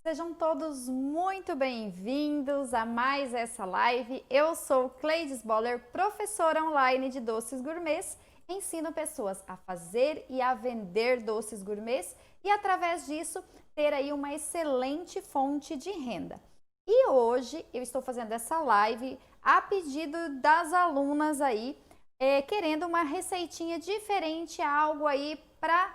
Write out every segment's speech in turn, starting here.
Sejam todos muito bem-vindos a mais essa live. Eu sou Cleides Boller, professora online de doces gourmets. Ensino pessoas a fazer e a vender doces gourmets e, através disso, ter aí uma excelente fonte de renda. E hoje eu estou fazendo essa live a pedido das alunas aí, querendo uma receitinha diferente, algo aí para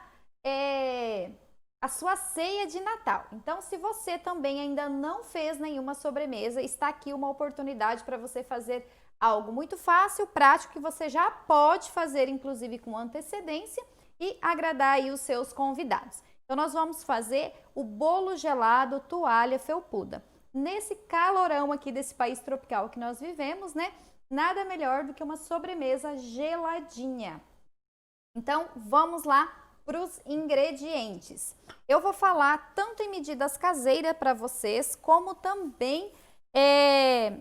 a sua ceia de Natal. Então, se você também ainda não fez nenhuma sobremesa, está aqui uma oportunidade para você fazer algo muito fácil, prático, que você já pode fazer, inclusive, com antecedência e agradar aí os seus convidados. Então, nós vamos fazer o bolo gelado toalha felpuda. Nesse calorão aqui desse país tropical que nós vivemos, né? Nada melhor do que uma sobremesa geladinha. Então, vamos lá para os ingredientes. Eu vou falar tanto em medidas caseiras para vocês, como também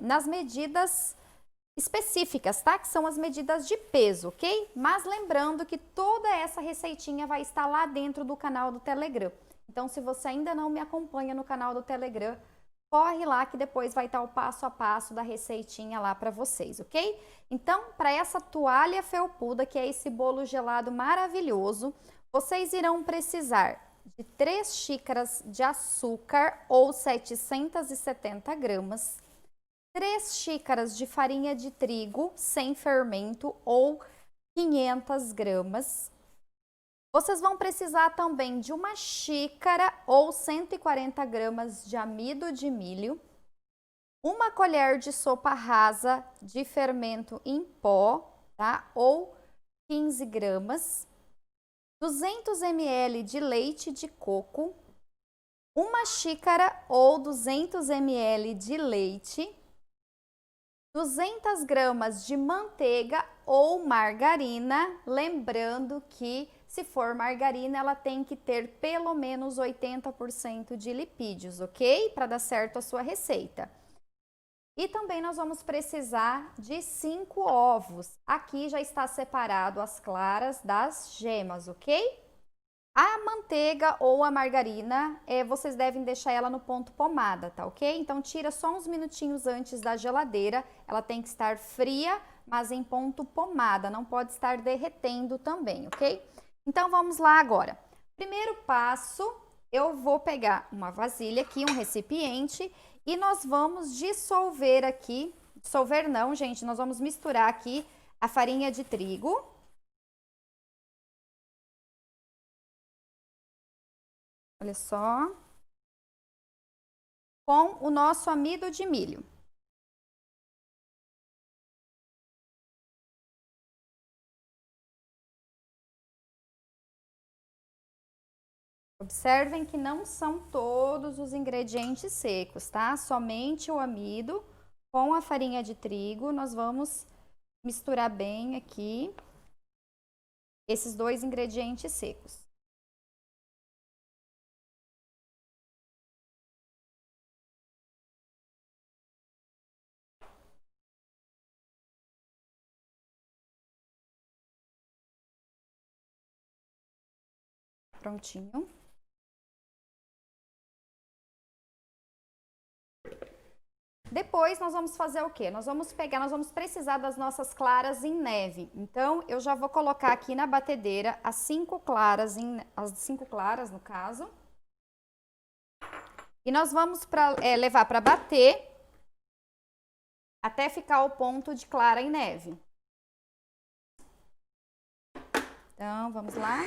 nas medidas específicas, tá? Que são as medidas de peso, ok? Mas lembrando que toda essa receitinha vai estar lá dentro do canal do Telegram. Então, se você ainda não me acompanha no canal do Telegram, corre lá que depois vai estar o passo a passo da receitinha lá para vocês, ok? Então, para essa toalha felpuda, que é esse bolo gelado maravilhoso, vocês irão precisar de 3 xícaras de açúcar ou 770 gramas, 3 xícaras de farinha de trigo sem fermento ou 500 gramas. Vocês vão precisar também de 1 xícara ou 140 gramas de amido de milho, 1 colher de sopa rasa de fermento em pó, tá? Ou 15 gramas, 200 ml de leite de coco, 1 xícara ou 200 ml de leite, 200 gramas de manteiga ou margarina, lembrando que se for margarina, ela tem que ter pelo menos 80% de lipídios, ok? Para dar certo a sua receita. E também nós vamos precisar de 5 ovos. Aqui já está separado as claras das gemas, ok? A manteiga ou a margarina, vocês devem deixar ela no ponto pomada, tá ok? Então, tira só uns minutinhos antes da geladeira. Ela tem que estar fria, mas em ponto pomada, não pode estar derretendo também, ok? Então, vamos lá agora. Primeiro passo, eu vou pegar uma vasilha aqui, um recipiente, e nós vamos dissolver aqui, dissolver não, gente, nós vamos misturar aqui a farinha de trigo. Olha só. Com o nosso amido de milho. Observem que não são todos os ingredientes secos, tá? Somente o amido com a farinha de trigo. Nós vamos misturar bem aqui esses 2 ingredientes secos. Prontinho. Depois nós vamos fazer o quê? Nós vamos precisar das nossas claras em neve. Então, eu já vou colocar aqui na batedeira as 5 claras, as 5 claras no caso. E nós vamos levar para bater até ficar o ponto de clara em neve. Então, vamos lá.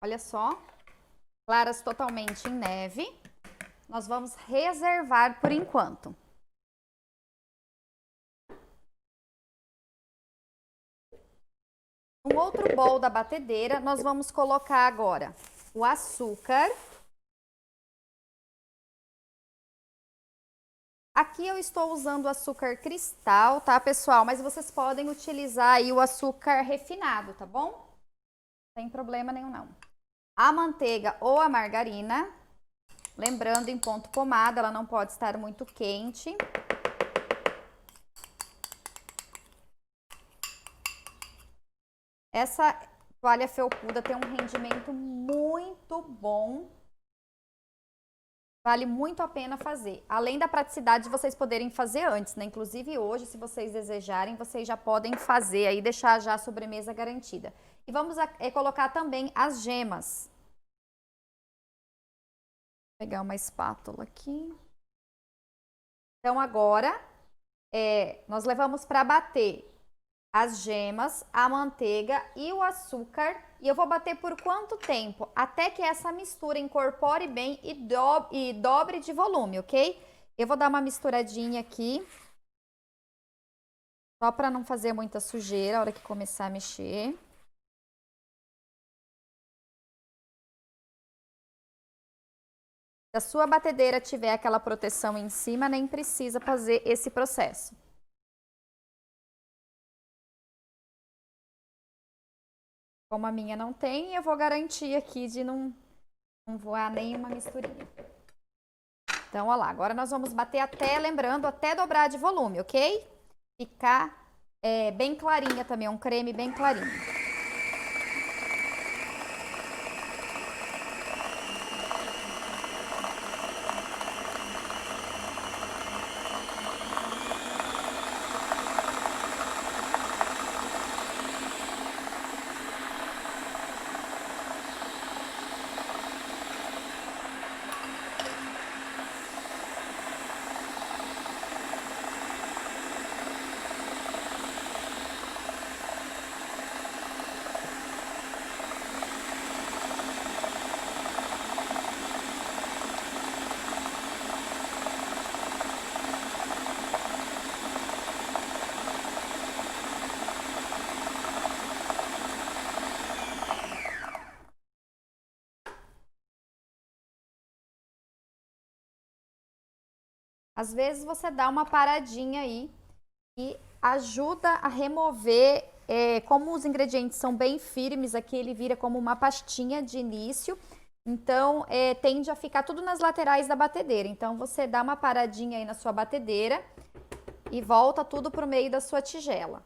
Olha só, claras totalmente em neve. Nós vamos reservar por enquanto. Um outro bowl da batedeira, nós vamos colocar agora o açúcar. Aqui eu estou usando açúcar cristal, tá, pessoal? Mas vocês podem utilizar aí o açúcar refinado, tá bom? Não tem problema nenhum, não. A manteiga ou a margarina, lembrando em ponto pomada, ela não pode estar muito quente. Essa toalha felpuda tem um rendimento muito bom. Vale muito a pena fazer. Além da praticidade de vocês poderem fazer antes, né? Inclusive hoje, se vocês desejarem, vocês já podem fazer aí, deixar já a sobremesa garantida. E vamos colocar também as gemas. Vou pegar uma espátula aqui. Então agora, nós levamos para bater as gemas, a manteiga e o açúcar. E eu vou bater por quanto tempo? Até que essa mistura incorpore bem e dobre de volume, ok? Eu vou dar uma misturadinha aqui. Só para não fazer muita sujeira a hora que começar a mexer. Se a sua batedeira tiver aquela proteção em cima, nem precisa fazer esse processo. Como a minha não tem, eu vou garantir aqui de não voar nenhuma misturinha. Então, olha lá, agora nós vamos bater até, lembrando, até dobrar de volume, ok? Ficar bem clarinha também, um creme bem clarinho. Às vezes você dá uma paradinha aí e ajuda a remover, como os ingredientes são bem firmes, aqui ele vira como uma pastinha de início, então tende a ficar tudo nas laterais da batedeira. Então você dá uma paradinha aí na sua batedeira e volta tudo para o meio da sua tigela.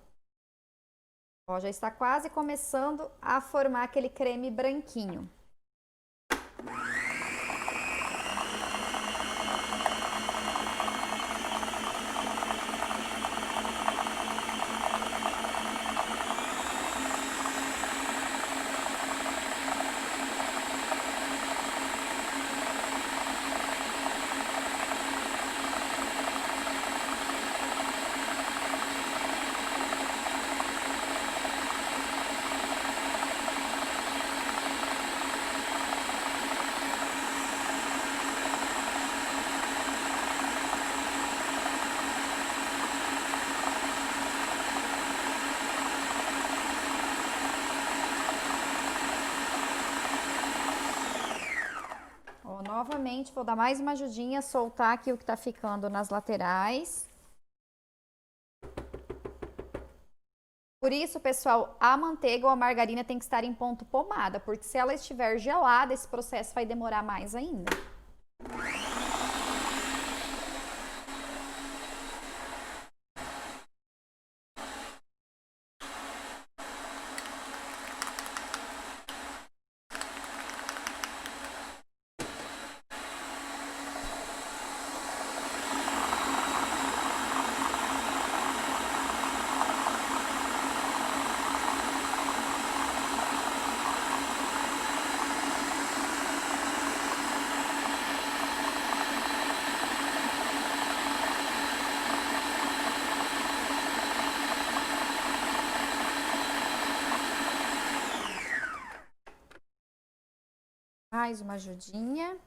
Ó, já está quase começando a formar aquele creme branquinho. Novamente, vou dar mais uma ajudinha, soltar aqui o que tá ficando nas laterais. Por isso, pessoal, a manteiga ou a margarina tem que estar em ponto pomada, porque se ela estiver gelada, esse processo vai demorar mais ainda. Mais uma ajudinha.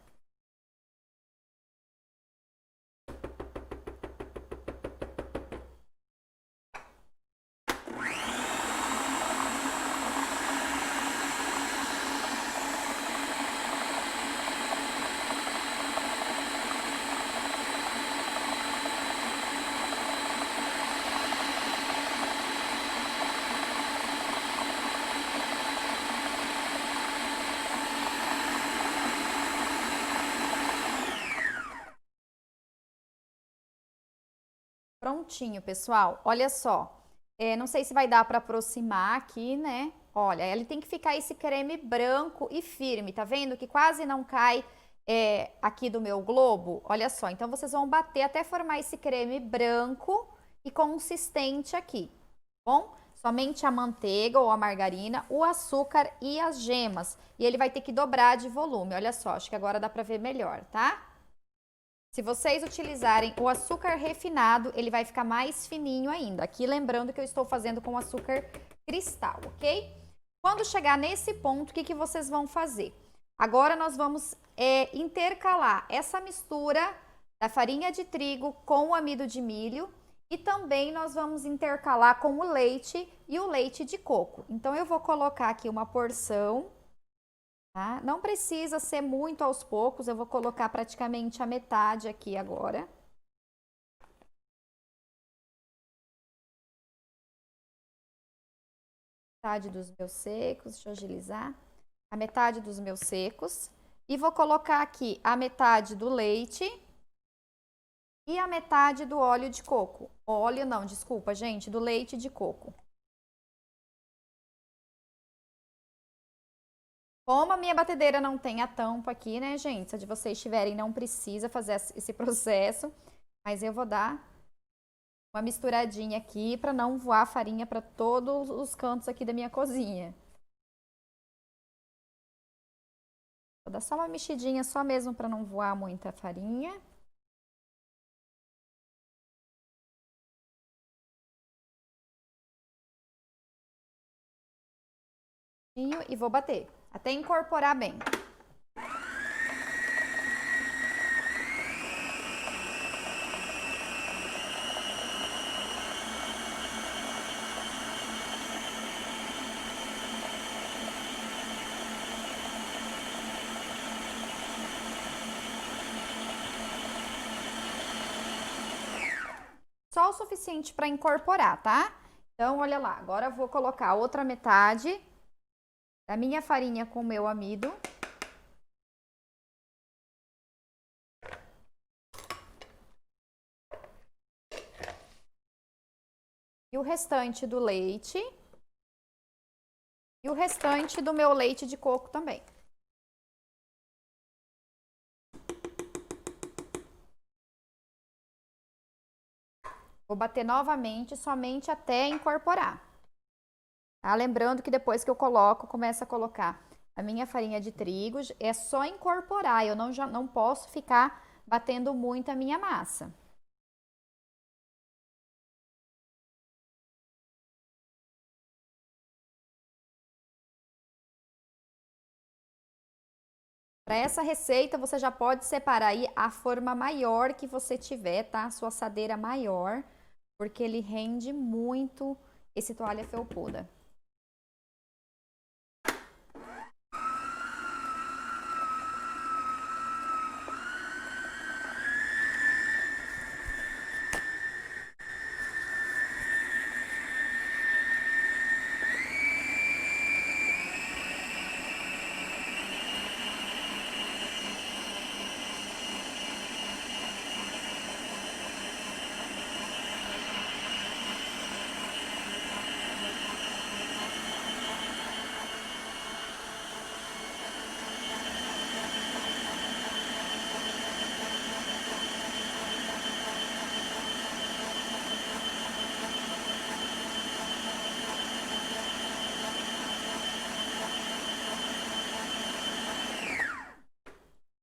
Prontinho, pessoal. Olha só. Não sei se vai dar para aproximar aqui, né? Olha, ele tem que ficar esse creme branco e firme, tá vendo? Que quase não cai aqui do meu globo. Olha só, então vocês vão bater até formar esse creme branco e consistente aqui, tá bom? Somente a manteiga ou a margarina, o açúcar e as gemas. E ele vai ter que dobrar de volume. Olha só, acho que agora dá para ver melhor, tá? Se vocês utilizarem o açúcar refinado, ele vai ficar mais fininho ainda. Aqui lembrando que eu estou fazendo com açúcar cristal, ok? Quando chegar nesse ponto, o que vocês vão fazer? Agora nós vamos intercalar essa mistura da farinha de trigo com o amido de milho e também nós vamos intercalar com o leite e o leite de coco. Então eu vou colocar aqui uma porção. Tá? Não precisa ser muito aos poucos, eu vou colocar praticamente a metade aqui agora. Metade dos meus secos, deixa eu agilizar. A metade dos meus secos. E vou colocar aqui a metade do leite e a metade do óleo de coco. Óleo não, desculpa, gente, do leite de coco. Como a minha batedeira não tem a tampa aqui, né, gente? Se a de vocês tiverem, não precisa fazer esse processo. Mas eu vou dar uma misturadinha aqui para não voar farinha para todos os cantos aqui da minha cozinha. Vou dar só uma mexidinha, só mesmo para não voar muita farinha. E vou bater, até incorporar bem. Só o suficiente para incorporar, tá? Então, olha lá, agora eu vou colocar a outra metade da minha farinha com o meu amido. E o restante do leite. E o restante do meu leite de coco também. Vou bater novamente, somente até incorporar. Tá? Lembrando que depois que eu coloco, começo a colocar a minha farinha de trigo, é só incorporar, eu já não posso ficar batendo muito a minha massa. Para essa receita, você já pode separar aí a forma maior que você tiver, tá? A sua assadeira maior, porque ele rende muito esse toalha felpuda.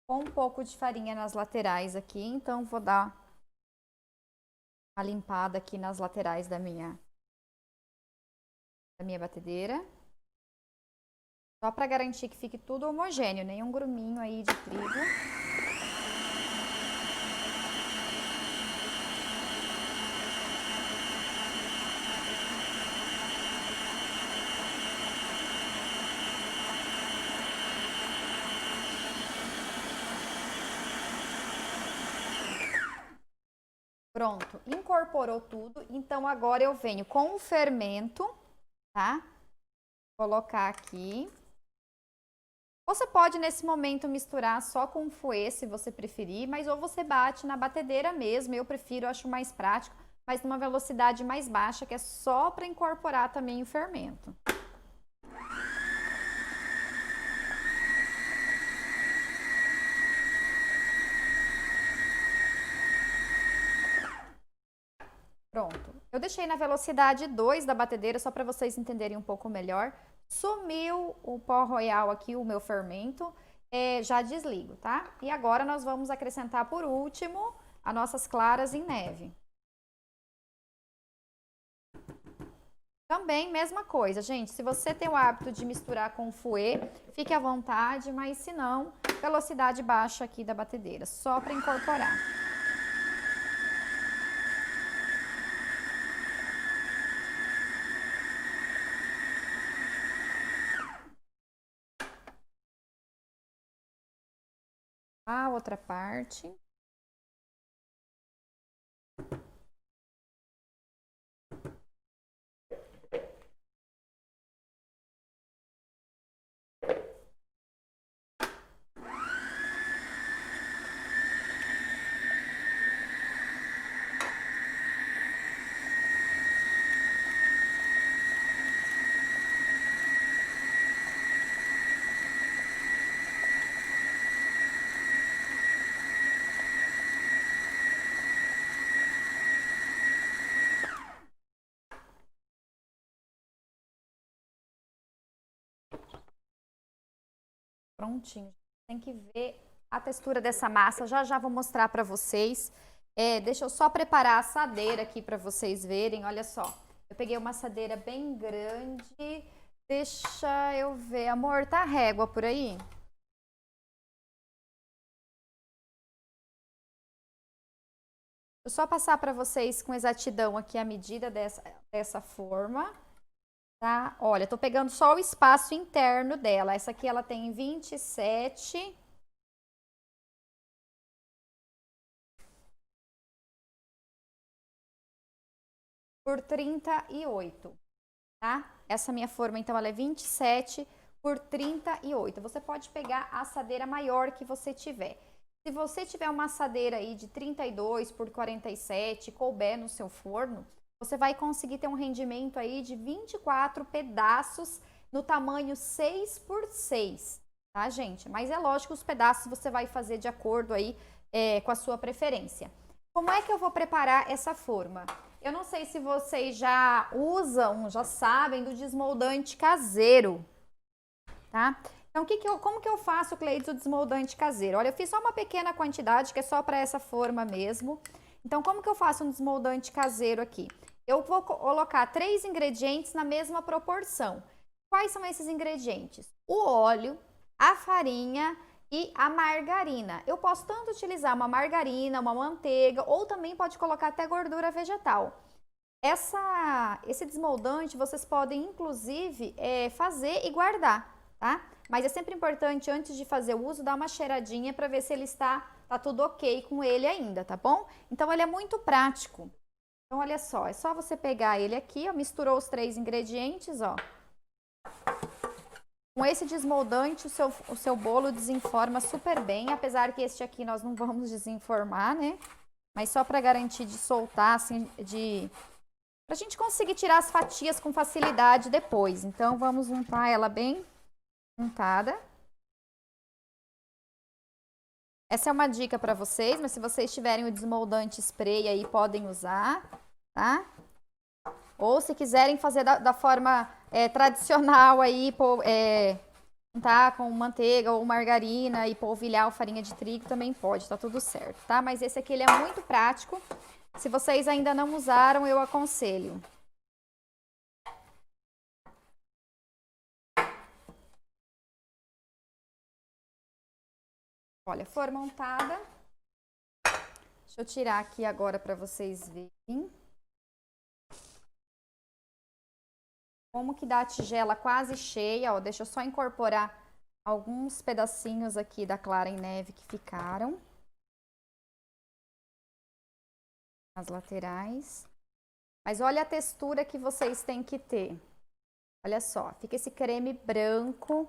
Com um pouco de farinha nas laterais aqui, então vou dar uma limpada aqui nas laterais da minha batedeira. Só para garantir que fique tudo homogêneo, nenhum gruminho aí de trigo. Pronto, incorporou tudo. Então, agora eu venho com o fermento, tá? Colocar aqui. Você pode, nesse momento, misturar só com o fouet, se você preferir, mas ou você bate na batedeira mesmo. Eu prefiro, acho mais prático, mas numa velocidade mais baixa, que é só para incorporar também o fermento. Pronto. Eu deixei na velocidade 2 da batedeira, só para vocês entenderem um pouco melhor. Sumiu o pó royal aqui, o meu fermento. Já desligo, tá? E agora nós vamos acrescentar por último as nossas claras em neve. Também, mesma coisa, gente. Se você tem o hábito de misturar com o fouet, fique à vontade, mas se não, velocidade baixa aqui da batedeira, só para incorporar. A outra parte. Prontinho. Tem que ver a textura dessa massa. Já já vou mostrar para vocês. Deixa eu só preparar a assadeira aqui para vocês verem. Olha só. Eu peguei uma assadeira bem grande. Deixa eu ver. Amor, tá a régua por aí? Vou só passar para vocês com exatidão aqui a medida dessa forma. Tá? Olha, tô pegando só o espaço interno dela. Essa aqui ela tem 27 por 38, tá? Essa minha forma, então, ela é 27 por 38. Você pode pegar a assadeira maior que você tiver. Se você tiver uma assadeira aí de 32 por 47, couber no seu forno, você vai conseguir ter um rendimento aí de 24 pedaços no tamanho 6 por 6, tá, gente? Mas é lógico, os pedaços você vai fazer de acordo aí com a sua preferência. Como é que eu vou preparar essa forma? Eu não sei se vocês já usam, já sabem do desmoldante caseiro, tá? Então, como que eu faço, Cleides, o desmoldante caseiro? Olha, eu fiz só uma pequena quantidade, que é só para essa forma mesmo. Então, como que eu faço um desmoldante caseiro aqui? Eu vou colocar 3 ingredientes na mesma proporção. Quais são esses ingredientes? O óleo, a farinha e a margarina. Eu posso tanto utilizar uma margarina, uma manteiga, ou também pode colocar até gordura vegetal. Esse desmoldante vocês podem, inclusive, fazer e guardar, tá? Mas é sempre importante, antes de fazer o uso, dar uma cheiradinha para ver se ele tá tudo ok com ele ainda, tá bom? Então, ele é muito prático. Então, olha só, é só você pegar ele aqui, ó, misturou os 3 ingredientes, ó. Com esse desmoldante, o seu bolo desenforma super bem, apesar que este aqui nós não vamos desenformar, né? Mas só para garantir de soltar, assim, pra gente conseguir tirar as fatias com facilidade depois. Então, vamos untar ela bem untada. Essa é uma dica para vocês, mas se vocês tiverem o desmoldante spray aí, podem usar, tá? Ou se quiserem fazer da forma tradicional aí, tá? Com manteiga ou margarina e polvilhar ou farinha de trigo, também pode, tá tudo certo, tá? Mas esse aqui, ele é muito prático. Se vocês ainda não usaram, eu aconselho. Olha, for montada. Deixa eu tirar aqui agora para vocês verem. Como que dá a tigela quase cheia, ó. Deixa eu só incorporar alguns pedacinhos aqui da clara em neve que ficaram. As laterais. Mas olha a textura que vocês têm que ter. Olha só, fica esse creme branco.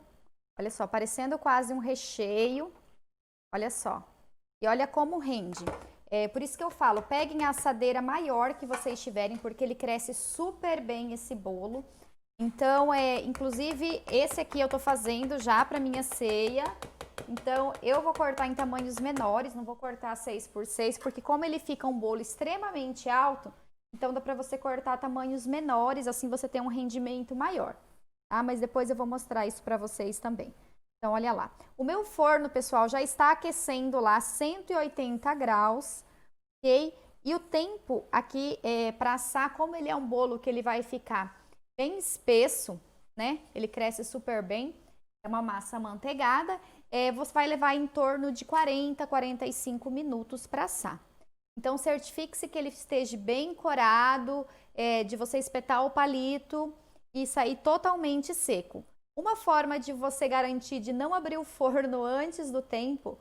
Olha só, parecendo quase um recheio. Olha só. E olha como rende. Por isso que eu falo, peguem a assadeira maior que vocês tiverem, porque ele cresce super bem esse bolo. Então, inclusive, esse aqui eu tô fazendo já para minha ceia. Então, eu vou cortar em tamanhos menores, não vou cortar 6x6, porque como ele fica um bolo extremamente alto, então dá para você cortar tamanhos menores, assim você tem um rendimento maior. Tá? Mas depois eu vou mostrar isso para vocês também. Então, olha lá. O meu forno, pessoal, já está aquecendo lá 180 graus, ok? E o tempo aqui para assar, como ele é um bolo que ele vai ficar bem espesso, né? Ele cresce super bem. É uma massa amanteigada. Você vai levar em torno de 40, 45 minutos para assar. Então, certifique-se que ele esteja bem corado, de você espetar o palito e sair totalmente seco. Uma forma de você garantir de não abrir o forno antes do tempo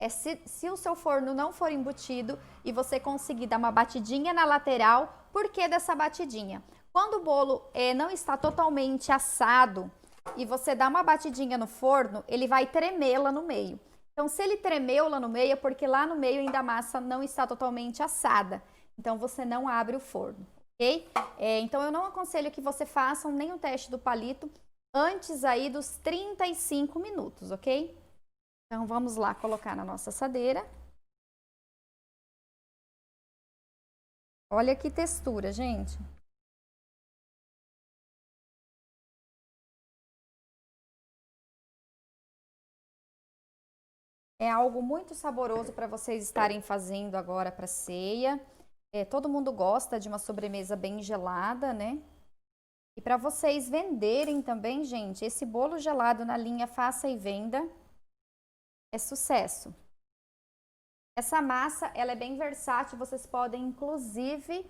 é se o seu forno não for embutido e você conseguir dar uma batidinha na lateral. Por que dessa batidinha? Quando o bolo não está totalmente assado e você dá uma batidinha no forno, ele vai tremer lá no meio. Então, se ele tremeu lá no meio, é porque lá no meio ainda a massa não está totalmente assada. Então, você não abre o forno, ok? Então, eu não aconselho que você façam nem o teste do palito antes aí dos 35 minutos, ok? Então, vamos lá colocar na nossa assadeira. Olha que textura, gente. É algo muito saboroso para vocês estarem fazendo agora para ceia. Todo mundo gosta de uma sobremesa bem gelada, né? E para vocês venderem também, gente, esse bolo gelado na linha Faça e Venda é sucesso. Essa massa, ela é bem versátil, vocês podem inclusive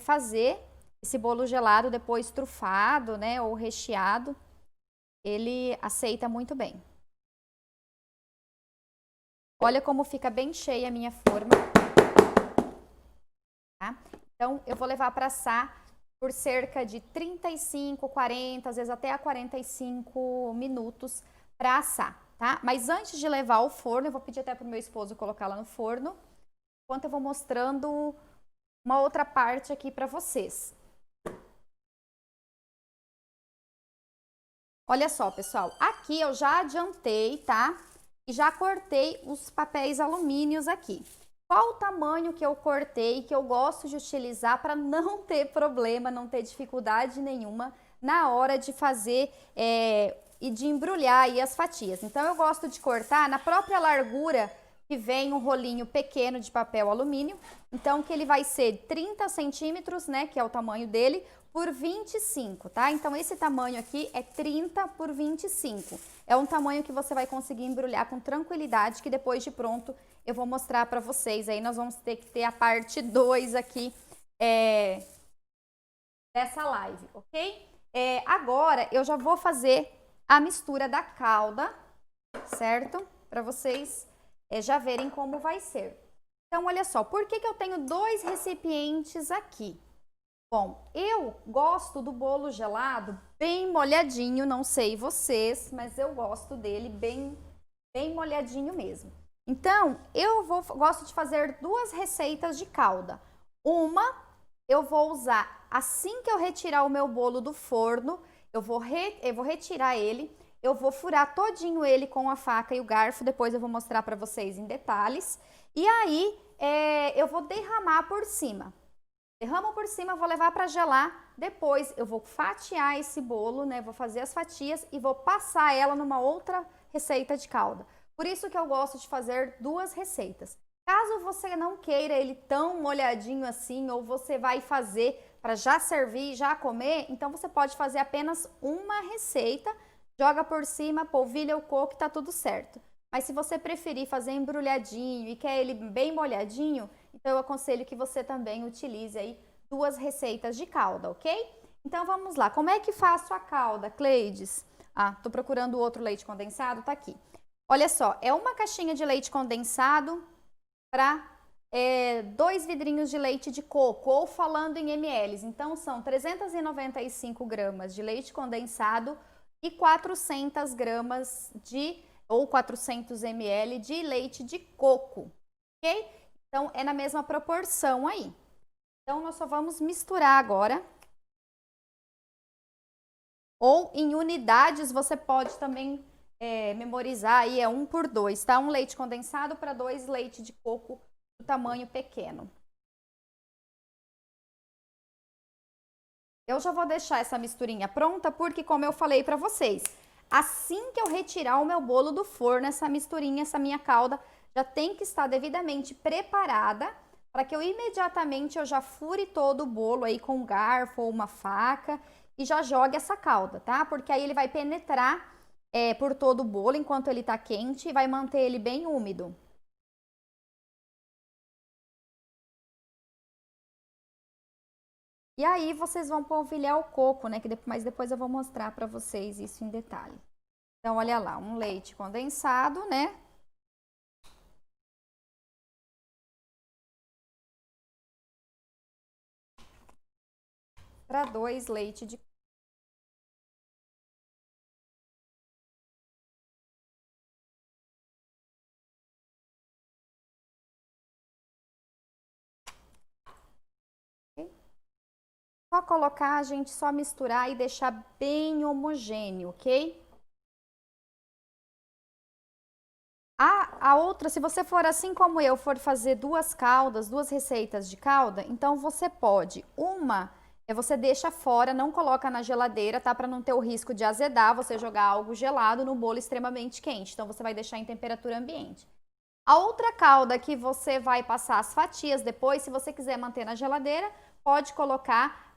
fazer esse bolo gelado depois trufado, né, ou recheado. Ele aceita muito bem. Olha como fica bem cheia a minha forma. Tá? Então, eu vou levar para assar por cerca de 35, 40, às vezes até a 45 minutos para assar, tá? Mas antes de levar ao forno, eu vou pedir até pro meu esposo colocar lá no forno, enquanto eu vou mostrando uma outra parte aqui para vocês. Olha só, pessoal, aqui eu já adiantei, tá? E já cortei os papéis alumínios aqui. Qual o tamanho que eu cortei, que eu gosto de utilizar para não ter problema, não ter dificuldade nenhuma na hora de fazer e de embrulhar aí as fatias. Então, eu gosto de cortar na própria largura que vem um rolinho pequeno de papel alumínio. Então, que ele vai ser 30 centímetros, né, que é o tamanho dele, por 25, tá? Então, esse tamanho aqui é 30 por 25. É um tamanho que você vai conseguir embrulhar com tranquilidade, que depois de pronto eu vou mostrar para vocês. Aí nós vamos ter que ter a parte 2 aqui dessa live, ok? Agora eu já vou fazer a mistura da calda, certo? Para vocês já verem como vai ser. Então, olha só, por que eu tenho 2 recipientes aqui? Bom, eu gosto do bolo gelado bem molhadinho, não sei vocês, mas eu gosto dele bem molhadinho mesmo. Então, gosto de fazer 2 receitas de calda. Uma, eu vou usar assim que eu retirar o meu bolo do forno, eu vou retirar ele, eu vou furar todinho ele com a faca e o garfo, depois eu vou mostrar para vocês em detalhes. E aí, eu vou derramar por cima. Derramo por cima, vou levar para gelar. Depois eu vou fatiar esse bolo, né? Vou fazer as fatias e vou passar ela numa outra receita de calda. Por isso que eu gosto de fazer 2 receitas. Caso você não queira ele tão molhadinho assim, ou você vai fazer para já servir, já comer, então você pode fazer apenas uma receita, joga por cima, polvilha o coco e tá tudo certo. Mas se você preferir fazer embrulhadinho e quer ele bem molhadinho, então eu aconselho que você também utilize aí 2 receitas de calda, ok? Então vamos lá, como é que faço a calda, Cleides? Ah, tô procurando outro leite condensado, tá aqui. Olha só, é uma caixinha de leite condensado para 2 vidrinhos de leite de coco, ou falando em ml. Então são 395 gramas de leite condensado e 400 gramas ou 400 ml de leite de coco, ok? Então, é na mesma proporção aí. Então, nós só vamos misturar agora. Ou em unidades, você pode também memorizar aí, é 1 por 2, tá? 1 leite condensado para 2 leite de coco do tamanho pequeno. Eu já vou deixar essa misturinha pronta, porque como eu falei para vocês, assim que eu retirar o meu bolo do forno, essa misturinha, essa minha calda, já tem que estar devidamente preparada para que eu imediatamente eu já fure todo o bolo aí com um garfo ou uma faca e já jogue essa calda, tá? Porque aí ele vai penetrar por todo o bolo enquanto ele tá quente e vai manter ele bem úmido. E aí vocês vão polvilhar o coco, né? Mas depois eu vou mostrar para vocês isso em detalhe. Então, olha lá, um leite condensado, né? Para 2 leite de só colocar, a gente só misturar e deixar bem homogêneo, ok? A outra, se você for assim como eu, for fazer 2 caldas, 2 receitas de calda, então você pode, uma, você deixa fora, não coloca na geladeira, tá? Para não ter o risco de azedar, você jogar algo gelado no bolo extremamente quente. Então, você vai deixar em temperatura ambiente. A outra calda que você vai passar as fatias depois, se você quiser manter na geladeira, pode colocar,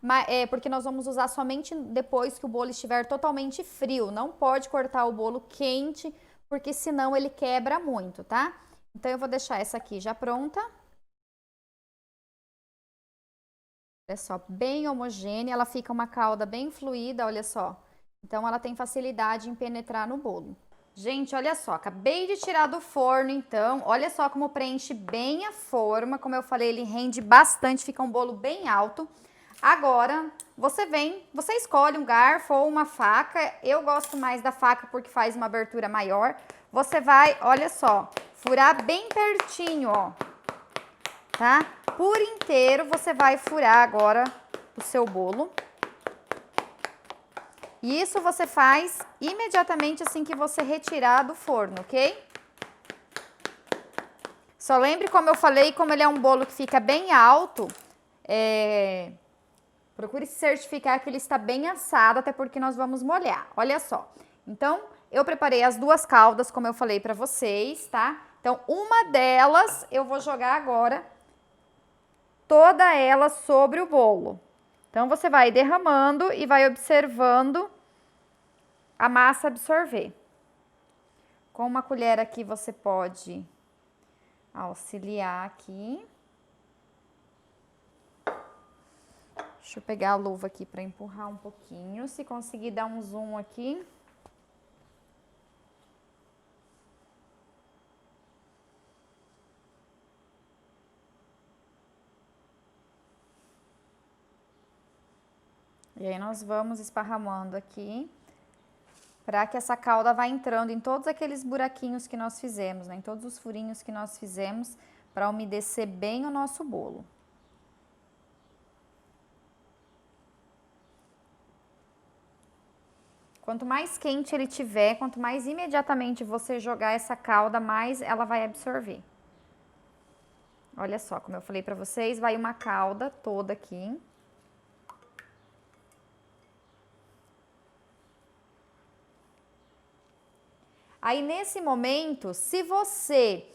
porque nós vamos usar somente depois que o bolo estiver totalmente frio. Não pode cortar o bolo quente, porque senão ele quebra muito, tá? Então, eu vou deixar essa aqui já pronta. Olha só, bem homogênea, ela fica uma calda bem fluida, olha só. Então, ela tem facilidade em penetrar no bolo. Gente, olha só, acabei de tirar do forno, então, olha só como preenche bem a forma. Como eu falei, ele rende bastante, fica um bolo bem alto. Agora, você escolhe um garfo ou uma faca. Eu gosto mais da faca porque faz uma abertura maior. Você vai, olha só, furar bem pertinho, ó, tá? Por inteiro você vai furar agora o seu bolo. E isso você faz imediatamente assim que você retirar do forno, ok? Só lembre, como eu falei, como ele é um bolo que fica bem alto, procure se certificar que ele está bem assado, até porque nós vamos molhar. Olha só. Então, eu preparei as 2 caldas, como eu falei para vocês, tá? Então, uma delas eu vou jogar agora toda ela sobre o bolo. Então, você vai derramando e vai observando a massa absorver. Com uma colher aqui, você pode auxiliar aqui. Deixa eu pegar a luva aqui para empurrar um pouquinho. Se conseguir dar um zoom aqui. E aí, nós vamos esparramando aqui, para que essa calda vá entrando em todos aqueles buraquinhos que nós fizemos, né? Em todos os furinhos que nós fizemos, para umedecer bem o nosso bolo. Quanto mais quente ele tiver, quanto mais imediatamente você jogar essa calda, mais ela vai absorver. Olha só, como eu falei para vocês, vai uma calda toda aqui. Aí, nesse momento, se você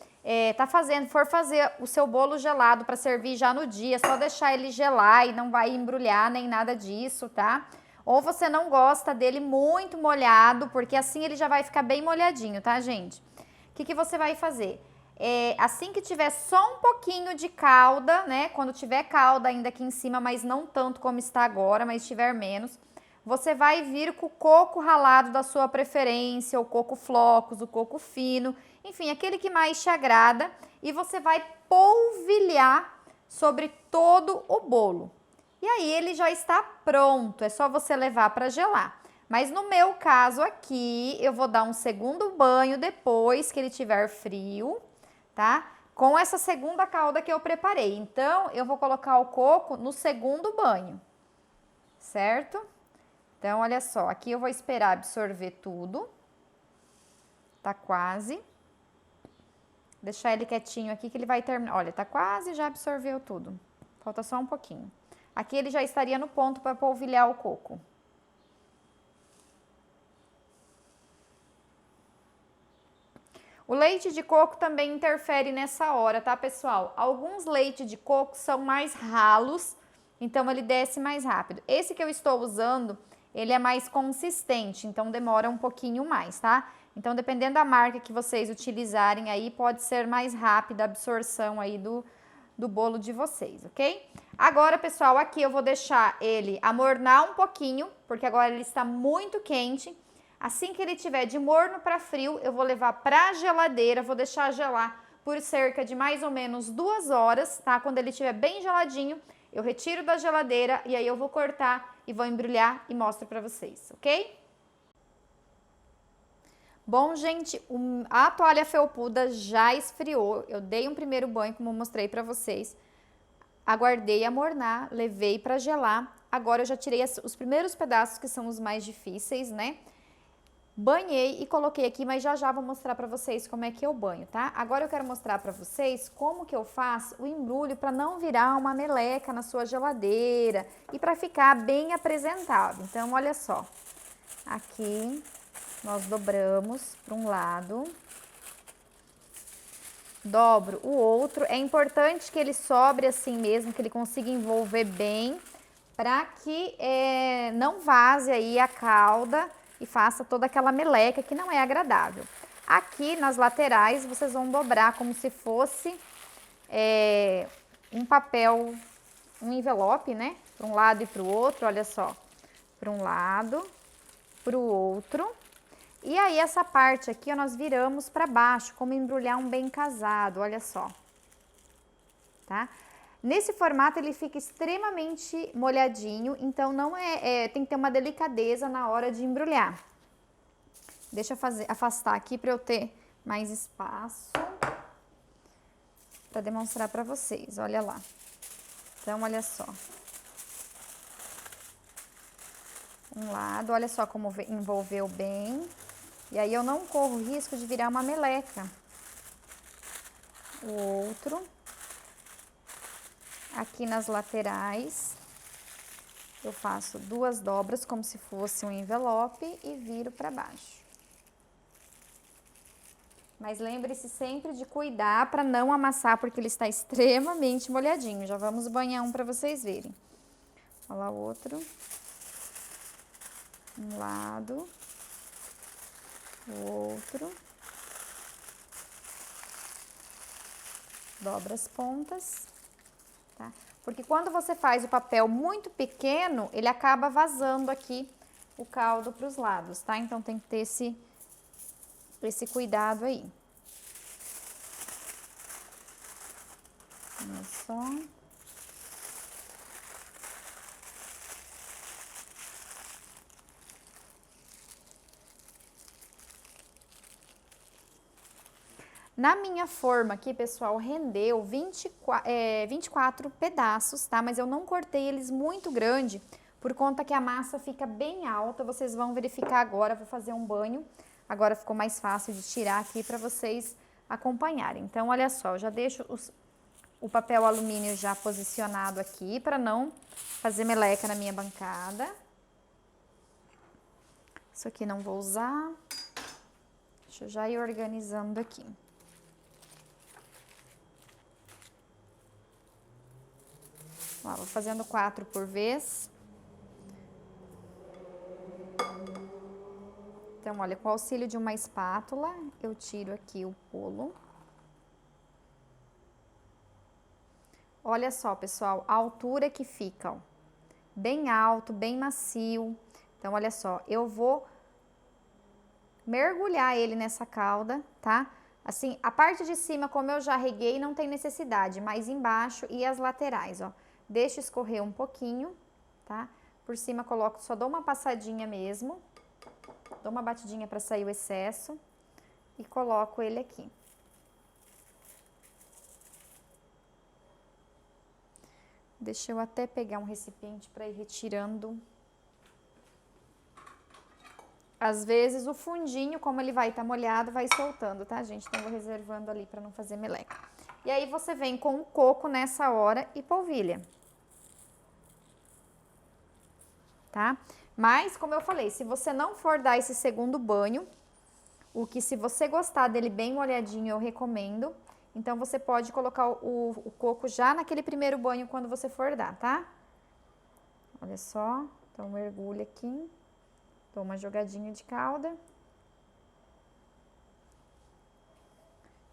for fazer o seu bolo gelado para servir já no dia, só deixar ele gelar e não vai embrulhar nem nada disso, tá? Ou você não gosta dele muito molhado, porque assim ele já vai ficar bem molhadinho, tá, gente? O que você vai fazer? Assim que tiver só um pouquinho de calda, né? Quando tiver calda ainda aqui em cima, mas não tanto como está agora, mas tiver menos, você vai vir com o coco ralado da sua preferência, o coco flocos, o coco fino, enfim, aquele que mais te agrada, e você vai polvilhar sobre todo o bolo. E aí ele já está pronto, é só você levar para gelar. Mas no meu caso aqui, eu vou dar um segundo banho depois que ele tiver frio, tá? Com essa segunda calda que eu preparei. Então, eu vou colocar o coco no segundo banho, certo? Então, olha só, aqui eu vou esperar absorver tudo. Tá quase. Deixar ele quietinho aqui que ele vai terminar. Olha, tá quase, já absorveu tudo. Falta só um pouquinho. Aqui ele já estaria no ponto para polvilhar o coco. O leite de coco também interfere nessa hora, tá, pessoal? Alguns leites de coco são mais ralos, então ele desce mais rápido. Esse que eu estou usando, ele é mais consistente, então demora um pouquinho mais, tá? Então, dependendo da marca que vocês utilizarem aí, pode ser mais rápida a absorção aí do bolo de vocês, ok? Agora, pessoal, aqui eu vou deixar ele amornar um pouquinho, porque agora ele está muito quente. Assim que ele tiver de morno para frio, eu vou levar para a geladeira, vou deixar gelar por cerca de mais ou menos 2 horas, tá? Quando ele estiver bem geladinho, eu retiro da geladeira e aí eu vou cortar e vou embrulhar e mostro para vocês, ok? Bom, gente, a toalha felpuda já esfriou. Eu dei um primeiro banho, como eu mostrei para vocês. Aguardei amornar, levei para gelar. Agora eu já tirei os primeiros pedaços que são os mais difíceis, né? Banhei e coloquei aqui, mas já vou mostrar para vocês como é que eu banho, tá? Agora eu quero mostrar para vocês como que eu faço o embrulho para não virar uma meleca na sua geladeira e para ficar bem apresentável. Então, olha só. Aqui nós dobramos para um lado. Dobro o outro. É importante que ele sobre assim mesmo, que ele consiga envolver bem, para que não vaze aí a calda e faça toda aquela meleca que não é agradável. Aqui nas laterais vocês vão dobrar como se fosse um papel, um envelope, né? Para um lado e para o outro, olha só. Para um lado, para o outro. E aí essa parte aqui, ó, nós viramos para baixo, como embrulhar um bem casado, olha só. Tá? Nesse formato ele fica extremamente molhadinho, então não tem que ter uma delicadeza na hora de embrulhar. Deixa eu afastar aqui para eu ter mais espaço para demonstrar para vocês, olha lá. Então, olha só. Um lado, olha só como envolveu bem. E aí eu não corro risco de virar uma meleca. O outro. Aqui nas laterais, eu faço 2 dobras como se fosse um envelope e viro para baixo. Mas lembre-se sempre de cuidar para não amassar, porque ele está extremamente molhadinho. Já vamos banhar um para vocês verem. Olha lá o outro. Um lado. O outro. Dobra as pontas. Tá? Porque quando você faz o papel muito pequeno, ele acaba vazando aqui o caldo para os lados, tá? Então tem que ter esse cuidado aí. Olha só. Na minha forma aqui, pessoal, rendeu 24 pedaços, tá? Mas eu não cortei eles muito grande, por conta que a massa fica bem alta. Vocês vão verificar agora, vou fazer um banho. Agora ficou mais fácil de tirar aqui para vocês acompanharem. Então, olha só, eu já deixo o papel alumínio já posicionado aqui, para não fazer meleca na minha bancada. Isso aqui não vou usar. Deixa eu já ir organizando aqui. Ó, vou fazendo 4 por vez. Então, olha, com o auxílio de uma espátula, eu tiro aqui o bolo. Olha só, pessoal, a altura que fica, ó, bem alto, bem macio. Então, olha só, eu vou mergulhar ele nessa calda, tá? Assim, a parte de cima, como eu já reguei, não tem necessidade, mas embaixo e as laterais, ó. Deixo escorrer um pouquinho, tá? Por cima coloco, só dou uma passadinha mesmo. Dou uma batidinha para sair o excesso e coloco ele aqui. Deixa eu até pegar um recipiente para ir retirando. Às vezes o fundinho, como ele vai estar molhado, vai soltando, tá, gente? Então, eu vou reservando ali para não fazer meleca. E aí, você vem com o coco nessa hora e polvilha. Tá? Mas, como eu falei, se você não for dar esse segundo banho, o que se você gostar dele bem molhadinho, eu recomendo. Então, você pode colocar o coco já naquele primeiro banho quando você for dar, tá? Olha só, então mergulha aqui. Dou uma jogadinha de calda.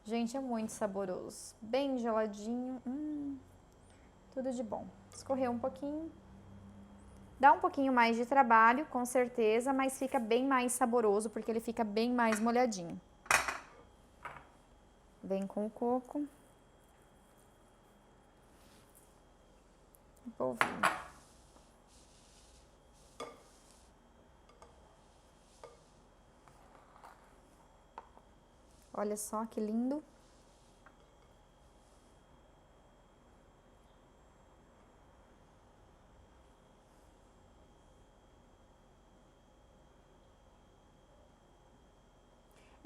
Gente, é muito saboroso. Bem geladinho. Tudo de bom. Escorreu um pouquinho. Dá um pouquinho mais de trabalho, com certeza, mas fica bem mais saboroso, porque ele fica bem mais molhadinho. Vem com o coco. Polvilho. Olha só que lindo.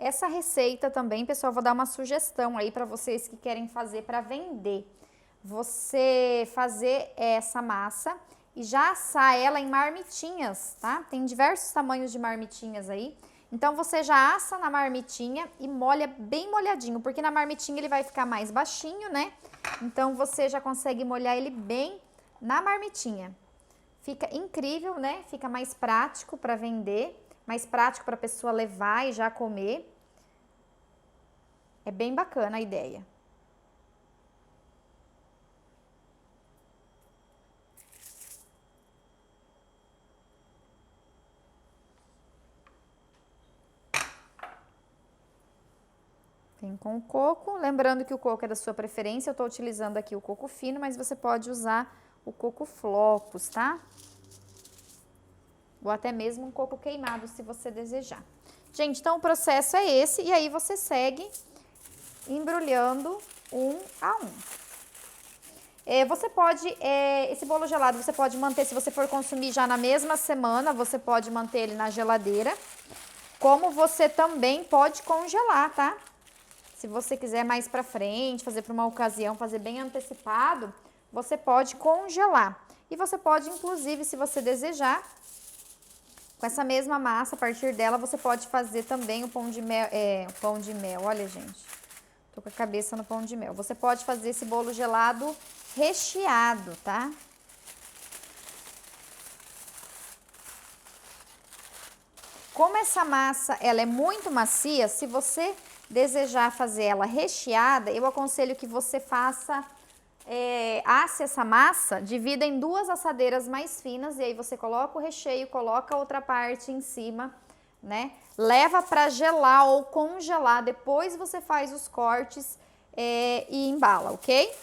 Essa receita também, pessoal, vou dar uma sugestão aí para vocês que querem fazer para vender. Você fazer essa massa e já assar ela em marmitinhas, tá? Tem diversos tamanhos de marmitinhas aí. Então, você já assa na marmitinha e molha bem molhadinho, porque na marmitinha ele vai ficar mais baixinho, né? Então, você já consegue molhar ele bem na marmitinha. Fica incrível, né? Fica mais prático para vender, mais prático para a pessoa levar e já comer. É bem bacana a ideia. Vem com o coco, lembrando que o coco é da sua preferência, eu tô utilizando aqui o coco fino, mas você pode usar o coco flocos, tá? Ou até mesmo um coco queimado, se você desejar. Gente, então o processo é esse, e aí você segue embrulhando um a um. Você pode, esse bolo gelado você pode manter, se você for consumir já na mesma semana, você pode manter ele na geladeira, como você também pode congelar, tá? Se você quiser mais pra frente, fazer para uma ocasião, fazer bem antecipado, você pode congelar. E você pode, inclusive, se você desejar, com essa mesma massa, a partir dela, você pode fazer também o pão de mel, olha, gente, tô com a cabeça no pão de mel. Você pode fazer esse bolo gelado recheado, tá? Como essa massa, ela é muito macia, se você desejar fazer ela recheada, eu aconselho que você faça, asse essa massa, divida em duas assadeiras mais finas, e aí você coloca o recheio, coloca a outra parte em cima, né? Leva para gelar ou congelar, depois você faz os cortes e embala, ok?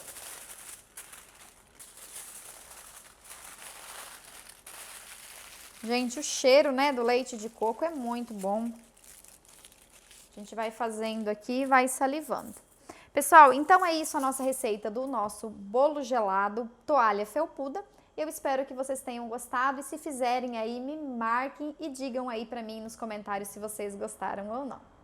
Gente, o cheiro, né, do leite de coco é muito bom. A gente vai fazendo aqui e vai salivando. Pessoal, então é isso a nossa receita do nosso bolo gelado toalha felpuda. Eu espero que vocês tenham gostado e se fizerem aí, me marquem e digam aí pra mim nos comentários se vocês gostaram ou não.